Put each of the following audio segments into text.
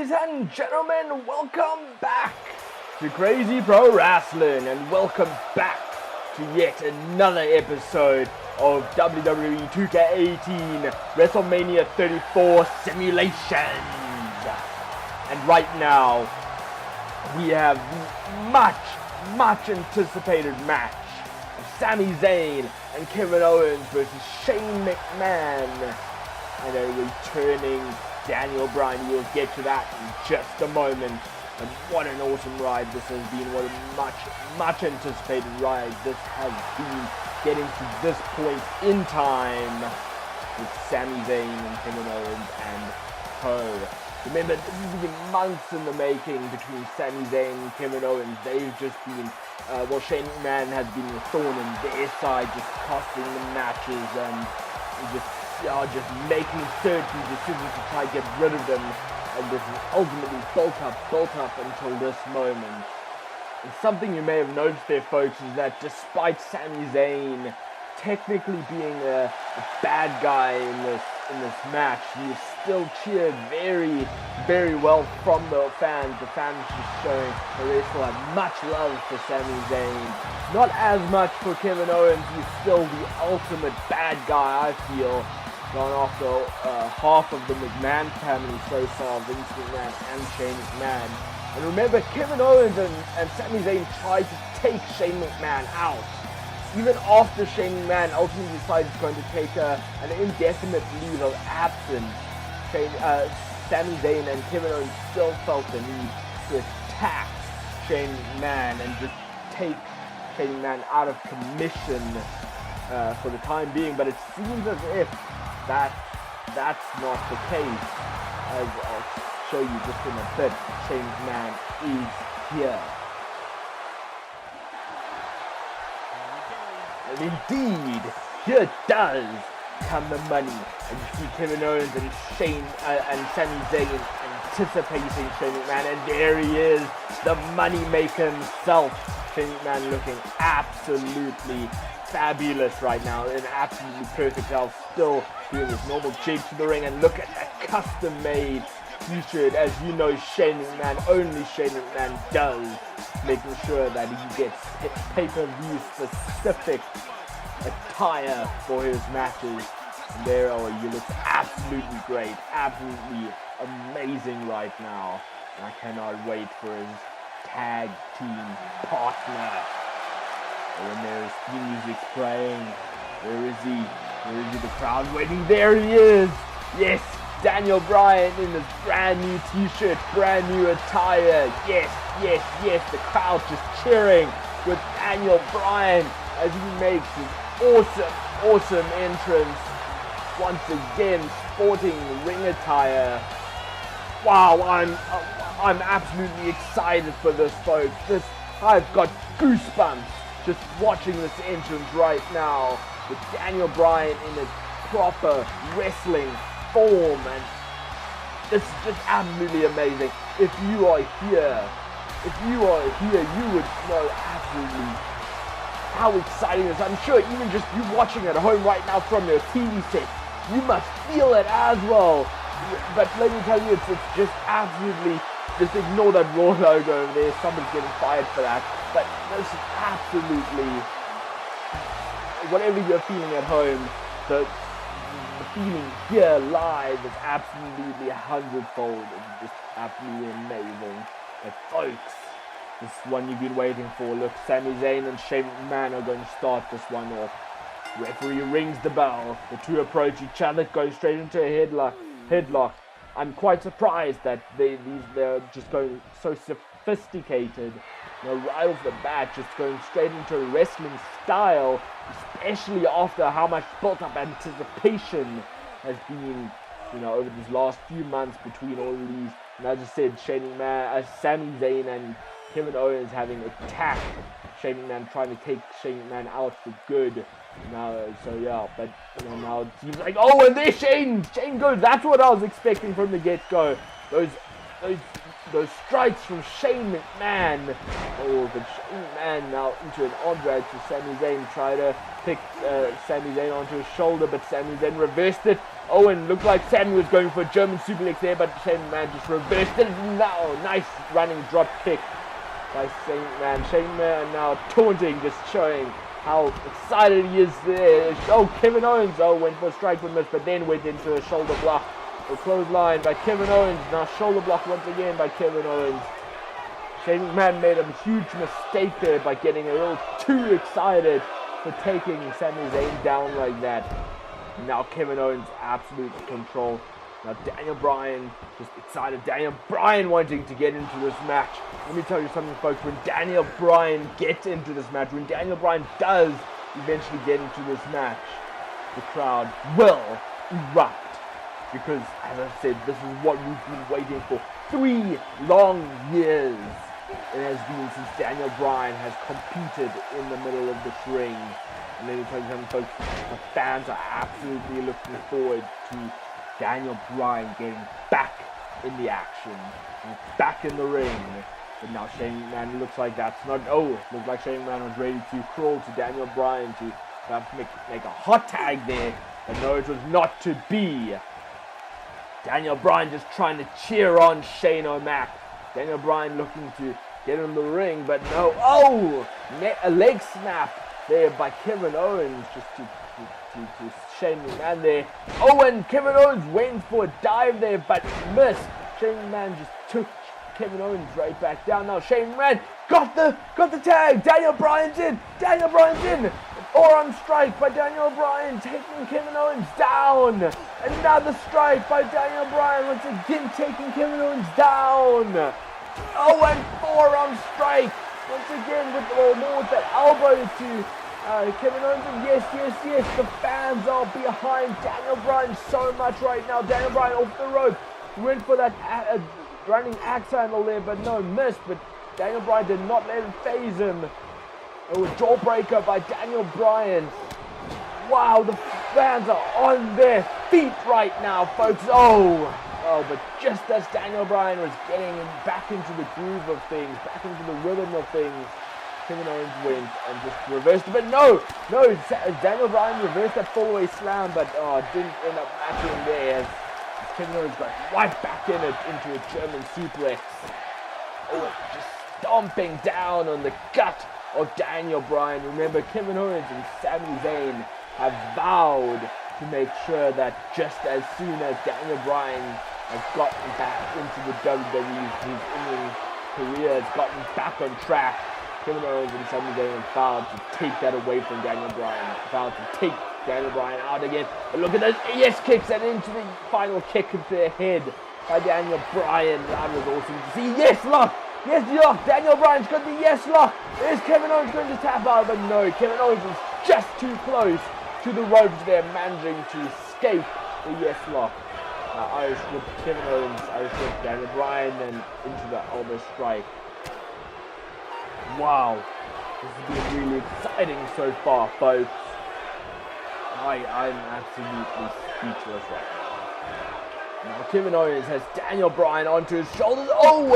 Ladies and gentlemen, welcome back to Crazy Pro-Wrasslin and welcome back to yet another episode of WWE 2K18 Wrestlemania 34 Simulations. And right now, we have the much anticipated match of Sami Zayn and Kevin Owens versus Shane McMahon and a returning Daniel Bryan. We'll get to that in just a moment. And what an awesome ride this has been. What a much anticipated ride this has been, getting to this point in time with Sami Zayn and Kevin Owens and co. Remember, this has been months in the making between Sami Zayn and Kevin Owens. They've just been, Shane McMahon has been a thorn in their side, just costing them matches and just making certain decisions to try to get rid of them, and this is ultimately built up until this moment. And something you may have noticed there, folks, is that despite Sami Zayn technically being a bad guy in this match, he is still cheered very well from the fans. The fans just showing that they still have much love for Sami Zayn. Not as much for Kevin Owens. He's still the ultimate bad guy, I feel. Gone after half of the McMahon family so far, Vince McMahon and Shane McMahon. And remember, Kevin Owens and Sami Zayn tried to take Shane McMahon out. Even after Shane McMahon ultimately decided he's going to take an indefinite leave of absence, Sami Zayn and Kevin Owens still felt the need to attack Shane McMahon and just take Shane McMahon out of commission for the time being. But it seems as if that's not the case, as I'll show you just in a bit. Shane McMahon is here. And indeed, here does come the money. And you see Kevin Owens and Sami Zayn anticipating Shane McMahon, and there he is, the money maker himself. Shane McMahon looking absolutely fabulous right now, in absolutely perfect health, still doing his normal jig to the ring. And look at that custom-made t-shirt, as you know Shane McMahon, only Shane McMahon does, making sure that he gets pay-per-view specific attire for his matches. And there he looks absolutely great, absolutely amazing right now. And I cannot wait for his tag team partner. When there's theme music playing, where is he? Where is he? The crowd waiting. There he is! Yes, Daniel Bryan in his brand new t-shirt, brand new attire. Yes. The crowd just cheering with Daniel Bryan as he makes his awesome entrance. Once again, sporting ring attire. Wow, I'm absolutely excited for this, folks. I've got goosebumps just watching this entrance right now, with Daniel Bryan in a proper wrestling form, and this is just absolutely amazing. If you are here, you would know absolutely how exciting this is. I'm sure even just you watching at home right now from your TV set, you must feel it as well. But let me tell you, it's just absolutely, just ignore that Raw logo over there. Someone's getting fired for that. But this is absolutely, whatever you're feeling at home, the feeling here live is absolutely 100-fold. It's just absolutely amazing. But folks, this one you've been waiting for. Look, Sami Zayn and Shane McMahon are going to start this one off. Referee rings the bell. The two approach each other, going straight into a headlock. I'm quite surprised that they're just going so sophisticated. Right off the bat, just going straight into a wrestling style, especially after how much built-up anticipation has been, over these last few months between all of these. And as I said, Sami Zayn and Kevin Owens having attacked Shane McMahon, trying to take Shane McMahon out for good. Now, but now it seems like, and there's Shane goes. That's what I was expecting from the get-go. Those those strikes from Shane McMahon. Oh, but Shane McMahon now into an arm drag to Sami Zayn. Try to pick Sami Zayn onto his shoulder, but Sami Zayn reversed it. Owen looked like Sami was going for a German suplex there, but Shane McMahon just reversed it. Now, nice running drop kick by Shane McMahon. Shane McMahon now taunting, just showing how excited he is there. Oh, Kevin Owens, went for a strike but missed, but then went into a shoulder block. A clothesline by Kevin Owens. Now shoulder block once again by Kevin Owens. Shane McMahon made a huge mistake there by getting a little too excited for taking Sami Zayn down like that. Now Kevin Owens absolute control. Now Daniel Bryan just excited. Daniel Bryan wanting to get into this match. Let me tell you something, folks. When Daniel Bryan gets into this match, when Daniel Bryan does eventually get into this match, the crowd will erupt. Because, as I said, this is what we've been waiting for 3 long years. It has been since Daniel Bryan has competed in the middle of this ring. And let me tell you something, folks, the fans are absolutely looking forward to Daniel Bryan getting back in the action, and back in the ring. But now Shane McMahon looks like that's not, looks like Shane McMahon was ready to crawl to Daniel Bryan to perhaps make a hot tag there. But no, it was not to be. Daniel Bryan just trying to cheer on Shane O'Mac. Daniel Bryan looking to get in the ring, but no. A leg snap there by Kevin Owens just to Shane McMahon there. And Kevin Owens went for a dive there, but missed. Shane McMahon just took Kevin Owens right back down. Now Shane McMahon got the tag. Daniel Bryan's in. Forearm strike by Daniel Bryan, taking Kevin Owens down. Another strike by Daniel Bryan, once again taking Kevin Owens down. And forearm strike, once again more with that elbow to Kevin Owens. And yes, the fans are behind Daniel Bryan so much right now. Daniel Bryan off the rope, went for that running axe handle there, but no, missed. But Daniel Bryan did not let it phase him. A jawbreaker by Daniel Bryan. Wow, the fans are on their feet right now, folks. But just as Daniel Bryan was getting back into the groove of things, back into the rhythm of things, Kevin Owens went and just reversed it. But no, Daniel Bryan reversed that fall-away slam, but didn't end up matching there as Kevin Owens got right back in it into a German suplex. Just stomping down on the gut of Daniel Bryan. Remember, Kevin Owens and Sami Zayn have vowed to make sure that just as soon as Daniel Bryan has gotten back into the WWE, his in-ring career has gotten back on track, Kevin Owens and Sami Zayn have vowed to take that away from Daniel Bryan, vowed to take Daniel Bryan out again. But look at those yes kicks and into the final kick of the head by Daniel Bryan. That was awesome to see. Yes, lock! Yes, lock! Daniel Bryan's got the yes lock! Is Kevin Owens going to tap out? But no, Kevin Owens is just too close to the ropes there, managing to escape the yes lock. Irish whip Kevin Owens, Irish whip Daniel Bryan, and into the elbow strike. Wow, this has been really exciting so far, folks. I'm absolutely speechless right now. Now Kevin Owens has Daniel Bryan onto his shoulders.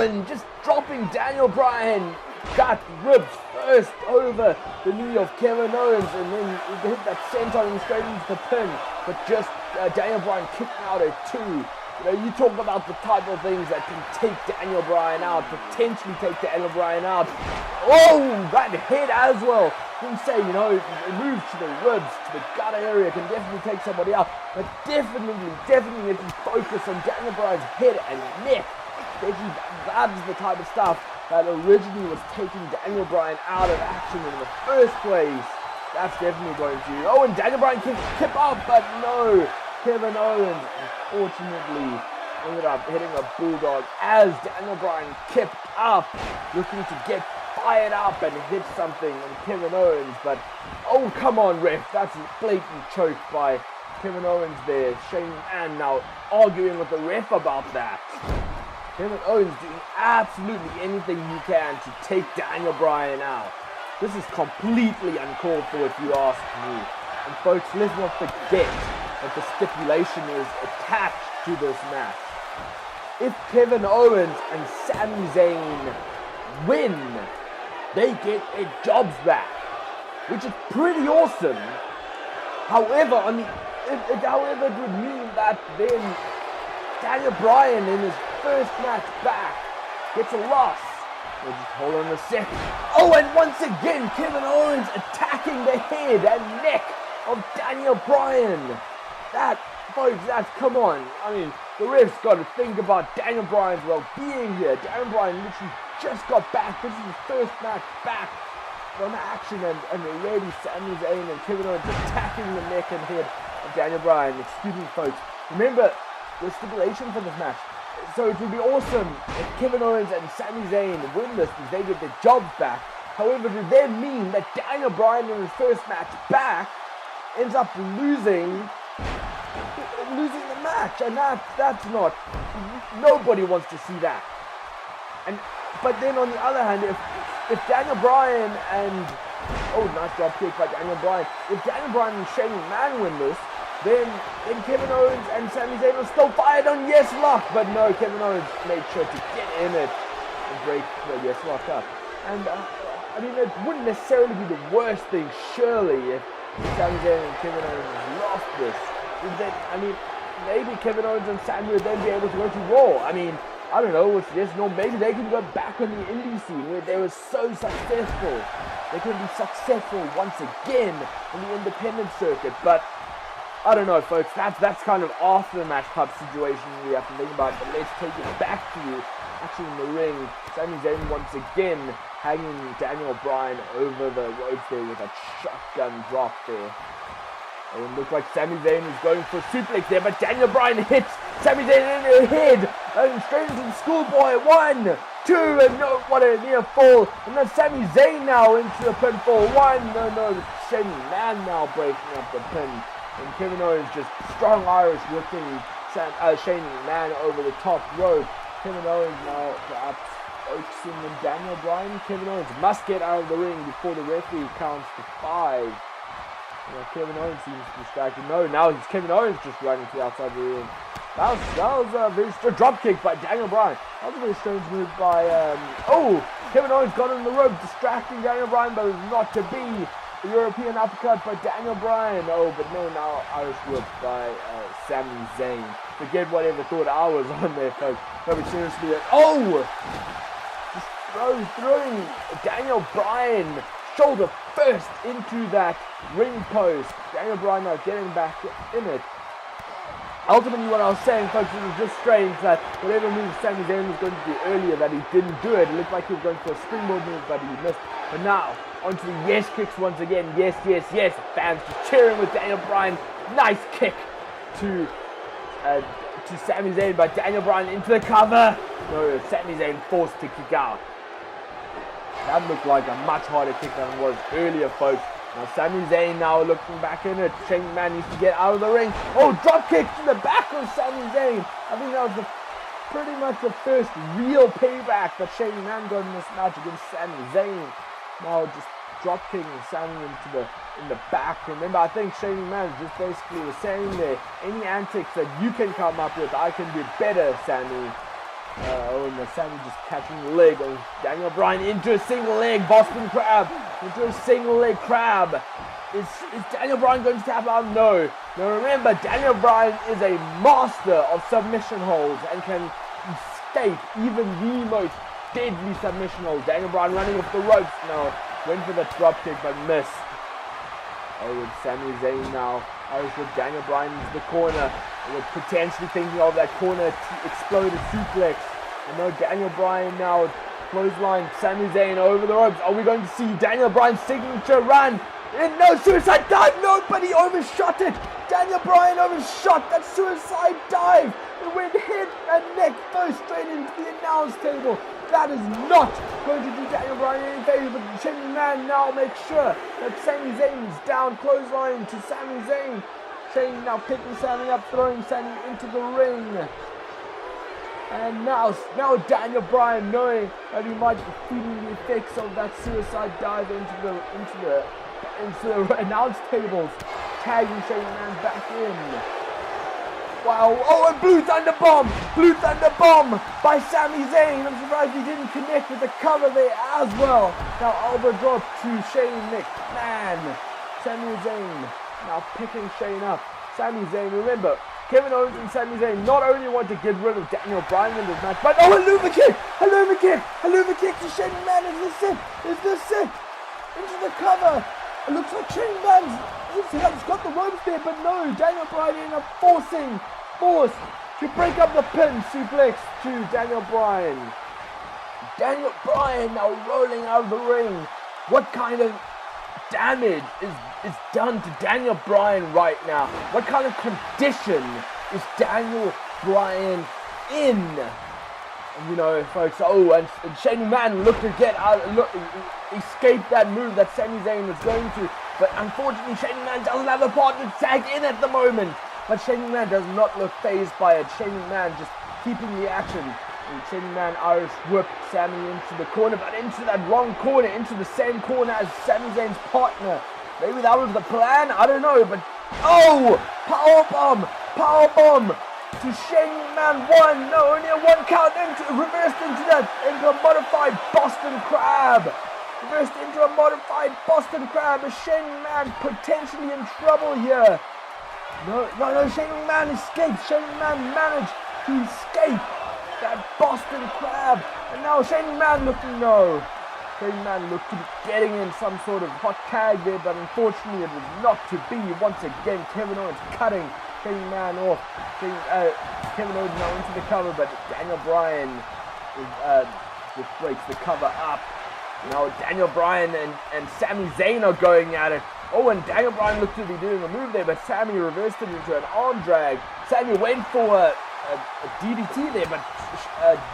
And just dropping Daniel Bryan. Got ribs first over the knee of Kevin Owens, and then he hit that senton straight into the pin. But just Daniel Bryan kicked out at 2. You talk about the type of things that can take Daniel Bryan out, potentially take Daniel Bryan out. That head as well. Didn't say, it moves to the ribs, to the gut area, can definitely take somebody out. But definitely if you focus on Daniel Bryan's head and neck, that is the type of stuff that originally was taking Daniel Bryan out of action in the first place. That's definitely going to... and Daniel Bryan can kip up, but no. Kevin Owens, unfortunately, ended up hitting a bulldog as Daniel Bryan kipped up, looking to get fired up and hit something on Kevin Owens. But, come on, ref. That's a blatant choke by Kevin Owens there. Shane McMahon now arguing with the ref about that. Kevin Owens doing absolutely anything he can to take Daniel Bryan out. This is completely uncalled for if you ask me. And folks, let's not forget that the stipulation is attached to this match. if Kevin Owens and Sami Zayn win, they get their jobs back, which is pretty awesome. However, however, it would mean that then Daniel Bryan in his first match back gets a loss. We'll just hold on a second. Oh, and once again, Kevin Owens attacking the head and neck of Daniel Bryan. Folks, come on. I mean, the ref's got to think about Daniel Bryan's well-being here. Daniel Bryan literally just got back. This is his first match back from action, and already Sami Zayn and Kevin Owens attacking the neck and head of Daniel Bryan. Excuse me, folks. Remember the stipulation for this match. So it would be awesome if Kevin Owens and Sami Zayn win this because they get their jobs back. However, it would then mean that Daniel Bryan in his first match back ends up losing the match, and that's not. Nobody wants to see that. But then on the other hand, if Daniel Bryan and nice drop kick by Daniel Bryan. If Daniel Bryan and Shane McMahon win this, then Kevin Owens and Sami Zayn are still fired on Yes Lock, but no, Kevin Owens made sure to get in it and break the Yes Lock up. And I mean, it wouldn't necessarily be the worst thing, surely, if Sami Zayn and Kevin Owens lost this. I mean, maybe Kevin Owens and Sami would then be able to go to Raw. I mean, I don't know what's this. No, maybe they can go back on the indie scene where they were so successful. They can be successful once again in the independent circuit. But I don't know, folks. That's kind of after the match type situation we have to think about. But let's take it back to you. Actually, in the ring, Sami Zayn once again hanging Daniel Bryan over the ropes there with a shotgun drop there. Oh, it looked like Sami Zayn was going for a suplex there, but Daniel Bryan hits Sami Zayn in the head and straight into the schoolboy. 1, 2, and no, what a near fall. And then Sami Zayn now into the pinfall. 1, no, Shane McMahon now breaking up the pin. And Kevin Owens just strong Irish whipping Shane McMahon over the top rope. Kevin Owens now perhaps focusing on Daniel Bryan. Kevin Owens must get out of the ring before the referee counts to 5. Kevin Owens seems distracted. No, now it's Kevin Owens just running to the outside of the ring. That was a very strange drop kick by Daniel Bryan. That was a very strange move by Kevin Owens got on the rope, distracting Daniel Bryan, but it was not to be. The European uppercut by Daniel Bryan. Oh, but no, now Irish whip by Sami Zayn. Forget whatever thought I was on there, folks. No, but seriously, just throwing Daniel Bryan shoulder first into that ring post. Daniel Bryan now getting back in it. Ultimately, what I was saying, folks, it was just strange that whatever move Sami Zayn was going to do earlier, that he didn't do it. It looked like he was going for a springboard move, but he missed. But now, onto the yes kicks once again. Yes. Fans just cheering with Daniel Bryan. Nice kick to Sami Zayn, but Daniel Bryan into the cover. No, Sami Zayn forced to kick out. That looked like a much harder kick than it was earlier, folks. Now Sami Zayn now looking back in it. Shane McMahon needs to get out of the ring. Oh, drop kick to the back of Sami Zayn. I think that was pretty much the first real payback that Shane McMahon got in this match against Sami Zayn. Now just drop kicking Sami in the back. Remember, I think Shane McMahon just basically was saying there, any antics that you can come up with, I can do better, Sami. And Sami just catching the leg of Daniel Bryan into a single leg Boston Crab. Into a single leg crab. Is Daniel Bryan going to tap out? No. Now remember, Daniel Bryan is a master of submission holds and can escape even the most deadly submission holds. Daniel Bryan running off the ropes now. Went for the drop kick but missed. Oh, with Sami Zayn now. Irish with Daniel Bryan into the corner. We're potentially thinking of that corner exploded suplex. And now Daniel Bryan now clothesline Sami Zayn over the ropes. Are we going to see Daniel Bryan's signature run? No, suicide dive! Nobody overshot it! Daniel Bryan overshot that suicide dive! It went head and neck first straight into the announce table. That is not going to do Daniel Bryan any favor, but Shane McMahon now makes sure that Sami Zayn's down, clothesline to Sami Zayn. Shane now picking Sami up, throwing Sami into the ring. And now Daniel Bryan, knowing that he might be feeling the effects of that suicide dive into the announce tables, tagging Shane McMahon back in. Wow. Oh, and Blue Thunder Bomb. Blue Thunder Bomb by Sami Zayn. I'm surprised he didn't connect with the cover there as well. Now elbow drop to Shane McMahon. Sami Zayn now picking Shane up. Sami Zayn, remember, Kevin Owens and Sami Zayn not only want to get rid of Daniel Bryan in this match, but oh, a Luva kick to Shane McMahon. Is this it? Into the cover. It looks like Shane McMahon's got the ropes there, but no, Daniel Bryan ended up forced to break up the pin suplex to Daniel Bryan. Daniel Bryan now rolling out of the ring. What kind of damage is done to Daniel Bryan right now? What kind of condition is Daniel Bryan in? And, you know, folks, and Shane McMahon looked to escape that move that Sami Zayn was going to, but unfortunately Shane McMahon doesn't have a partner to tag in at the moment. But Shane McMahon does not look fazed by it. Shane McMahon just keeping the action. And Shane McMahon Irish whipped Sami into the corner, but into that wrong corner, into the same corner as Sami Zayn's partner. Maybe that was the plan, I don't know, but oh! Powerbomb to Shane McMahon. Only a one count, reversed into a modified Boston Crab. Reversed into a modified Boston Crab. Is Shane McMahon potentially in trouble here? No, Shane McMahon escaped. Shane McMahon managed to escape that Boston Crab. And now Shane McMahon Shane McMahon looked to be getting in some sort of hot tag there, but unfortunately it was not to be. Once again, Kevin Owens cutting Shane McMahon off. Kevin Owens now into the cover, but Daniel Bryan just breaks the cover up. Now Daniel Bryan and Sami Zayn are going at it. Oh, and Daniel Bryan looked to be doing a move there, but Sami reversed it into an arm drag. Sami went for a DDT there, but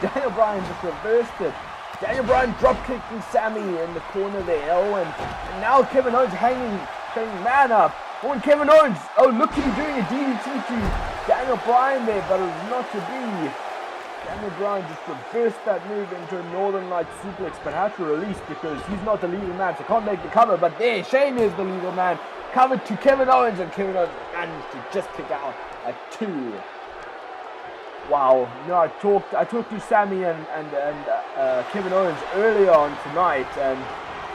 Daniel Bryan just reversed it. Daniel Bryan drop-kicking Sami in the corner there. Oh, and now Kevin Owens hanging man up. Oh, and Kevin Owens, looked to be doing a DDT to Daniel Bryan there, but it was not to be. Daniel Bryan just reversed that move into a Northern Light suplex, but had to release because he's not the legal man, so can't make the cover. But there, Shane is the legal man. Covered to Kevin Owens, and Kevin Owens managed to just kick out a 2. Wow. I talked to Sami and Kevin Owens earlier on tonight, and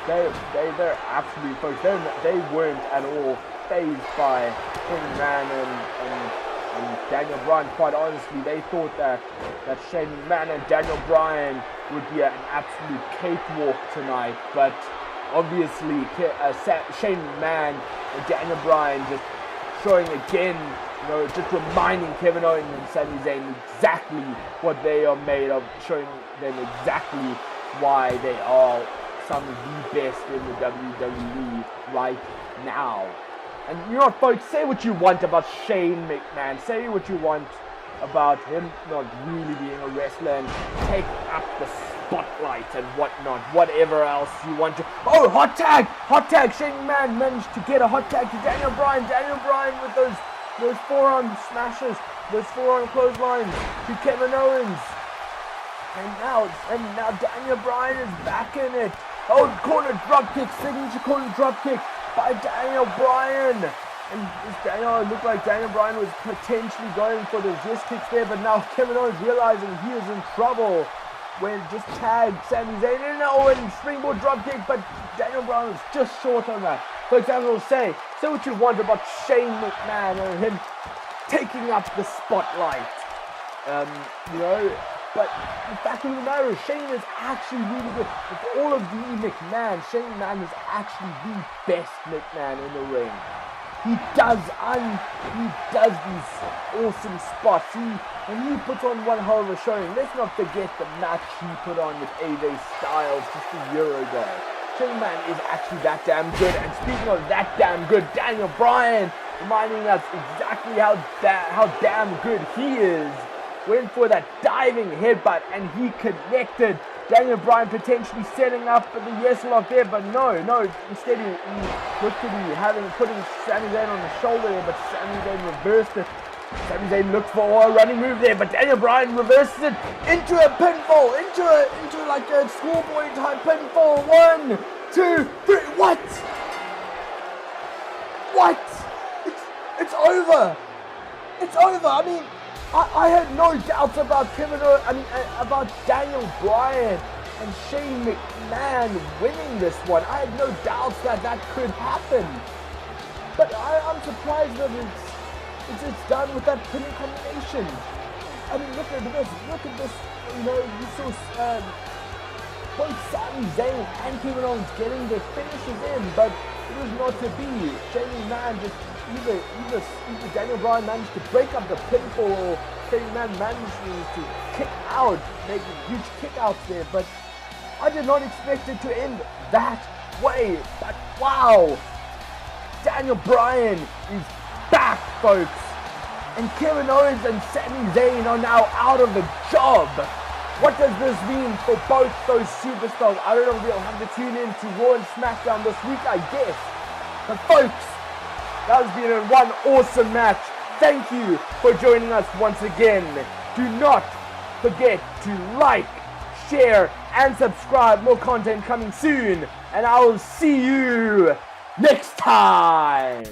they're absolutely folks. They weren't at all fazed by Shane McMahon and Daniel Bryan. Quite honestly, they thought that Shane McMahon and Daniel Bryan would be an absolute cakewalk tonight, but obviously Shane McMahon and Daniel Bryan just showing again, just reminding Kevin Owens and Sami Zayn exactly what they are made of, showing them exactly why they are some of the best in the WWE right now. And you know what, folks, say what you want about Shane McMahon, say what you want about him not really being a wrestler and take up the spotlight and whatnot, whatever else you want to. Oh, hot tag! Shane McMahon managed to get a hot tag to Daniel Bryan. Daniel Bryan with those forearm smashes, those forearm clotheslines to Kevin Owens. And now Daniel Bryan is back in it. Oh, corner dropkick, signature corner dropkick by Daniel Bryan. And it looked like Daniel Bryan was potentially going for the wrist kicks there, but now Kevin Owens realizing he is in trouble when just tagged Sami Zayn in. And springboard dropkick, but Daniel Bryan was just short on that. Folks, as I will say what you want about Shane McMahon and him taking up the spotlight. But the fact of the matter is, Shane is actually really good. With all of the McMahon, Shane McMahon is actually the best McMahon in the ring. He does these awesome spots. When he puts on one hell of a showing, let's not forget the match he put on with AJ Styles just a year ago. Shane McMahon is actually that damn good. And speaking of that damn good, Daniel Bryan reminding us exactly how damn good he is. Went for that diving headbutt and he connected. Daniel Bryan potentially setting up for the yes lock there, but no. Instead he looked to be putting Sami Zayn on the shoulder there, but Sami Zayn reversed it. Sami Zayn looks for a running move there, but Daniel Bryan reverses it into a pinfall, into like a schoolboy type pinfall. 1, 2, 3. What? It's over. it's over. I mean, I had no doubts about about Daniel Bryan and Shane McMahon winning this one. I had no doubts that could happen. But I'm surprised that it's done with that pinning combination. I mean, look at this. You know, you saw both Sami Zayn and Kevin Owens getting their finishes in, but it was not to be. Shane McMahon just either Daniel Bryan managed to break up the pinfall, or Shane McMahon managed to kick out, making huge kick outs there. But I did not expect it to end that way. But wow, Daniel Bryan is back, folks. And Kevin Owens and Sami Zayn are now out of the job. What does this mean for both those superstars? I don't know if we'll have to tune in to Raw and SmackDown this week, I guess. But folks, that has been one awesome match. Thank you for joining us once again. Do not forget to like, share, and subscribe. More content coming soon. And I will see you next time.